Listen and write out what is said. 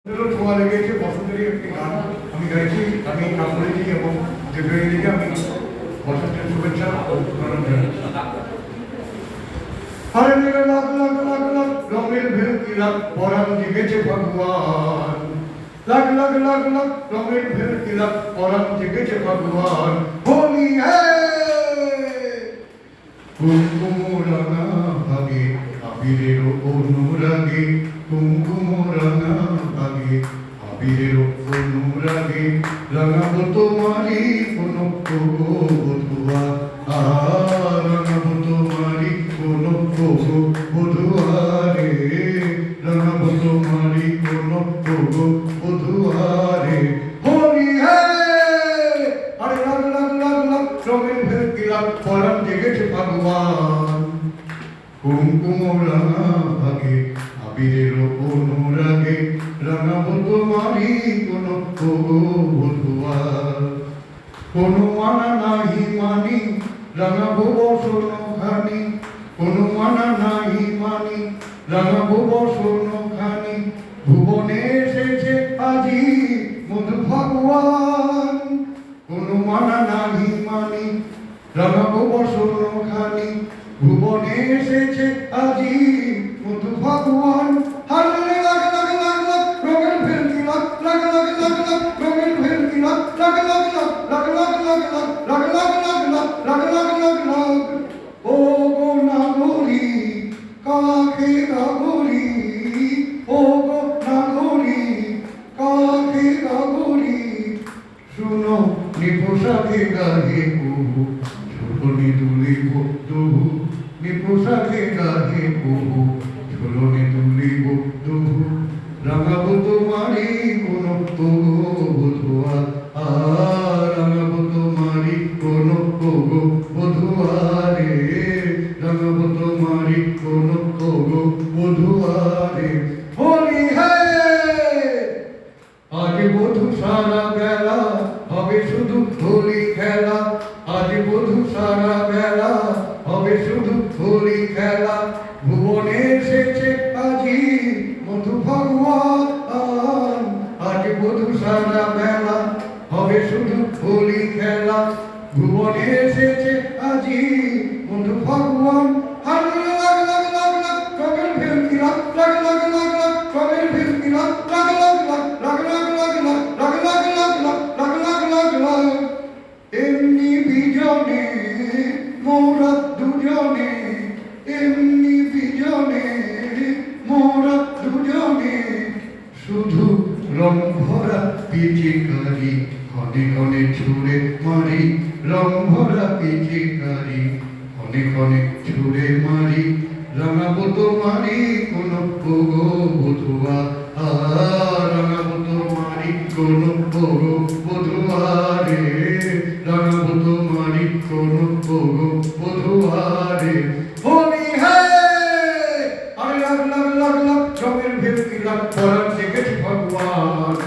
ছোঁয়া লেগেছে বসন্তের একটি গান আমি গাইছি, আমি কাপড়েছি এবং দেবের দিকে আমি বসন্তের শুভেচ্ছা ও প্রণাম জানাই। আরে মেরে লাখ লাখ লাখ লাখ রঙের ভেলকি লাখ পরাণ জেগেছে ভগবান, লাখ লাখ লাখ লাখ রঙের ভেলকি লাখ পরাণ জেগেছে ভগবান। হোলি কুমকুম রাঙা ভাগে আবিরের অনুরাগে, কুমকুম রাঙা ভাগে আবিরের অনুরাগে রাঙাবো তোমারি কোন বধুয়া, রাঙাবো তোমারি কোন বধুয়ারে, রাঙাবো তোমারি কোন বধুয়ারে। হোলি আরে লাখ লাখ লাখ লাখ রঙের ভেলকি লাখ পরাণ জেগেছে ভগবান। কুমকুম রাঙা ভাগে আবিরের অনুরাগে রাঙাবো তোমারি কোন বধুয়া। কোনো মানা নাহি মানি রাঙাবো বসন খানি, কোনো মানা নাহি মানি রাঙাবো বসন খানি। ভুবনে এসেছে আজি মধু ভগবান, কোনো মানা নাহি মানি রাঙাবো বসন খানি। ভুবনে এসেছে আজি মধু ভগবান। হারলে লাগ লাগ লাগ লাগ রঙের ভেলকি লাগ লাগ লাগ লাগ লাগ রঙের ভেলকি লাগ লাগ লাগ লাগ লাগ লাগ লাগ লাগ লাগ লাগ লাগ লাগ লাগ লাগ। ও গো নাগরি কাকে গাগরি, ও গো নাগরি কাকে গাগরি। শুনো নিপোষাকে গাহে কুহু, ঝুলনি তুলিব তবু নিপোষাকে গাহে কুহু, ঝুলনি তুলিব তবু। রাঙাবো তোমারি কোন বধুয়া, রাঙাবো তোমারি কোন বধুয়ারে, রাঙাবো তোমারি কোন বধুয়ারে। হোলি আজ বধূ সারা বেলা হবে শুধু হোলি খেলা, আজ বধূ সারা বেলা হবে শুধু হোলি খেলা। ভুবনে এসেছে আজি মধু ভগবান, আজ বধূ সারা বেলা হবে শুধু হোলি খেলা। ভুবনে এসেছে আজি মধু ভগবান। হারলে লাগ লাগ লাগ লাগ রঙের ভেলকি লাগ লাগ লাগ লাগ লাগ রঙের ভেলকি লাগ লাগ লাগ লাগ লাগ লাগ লাগ লাগ লাগ লাগ লাগ লাগ লাগ লাগ। এমনি বিজনে মোরা দুজনে, এমনি বিজনে মোরা দুজনে। শুধু রং ভরা পিচিকারি ক্ষণে ক্ষণে ছুঁড়ে মারি, রং ভরা পিচিকারি ক্ষণে ক্ষণে ছুঁড়ে মারি। রাঙাবো তোমারি কোন বধুয়া, রাঙাবো তোমারি কোন বধুয়ারে, রাঙাবো তোমারি কোন বধুয়ারে। হোলি আরে লাগ লাগ লাগ লাগ রঙের ভেলকি লাগ পরাণ জেগেছে ভগবান।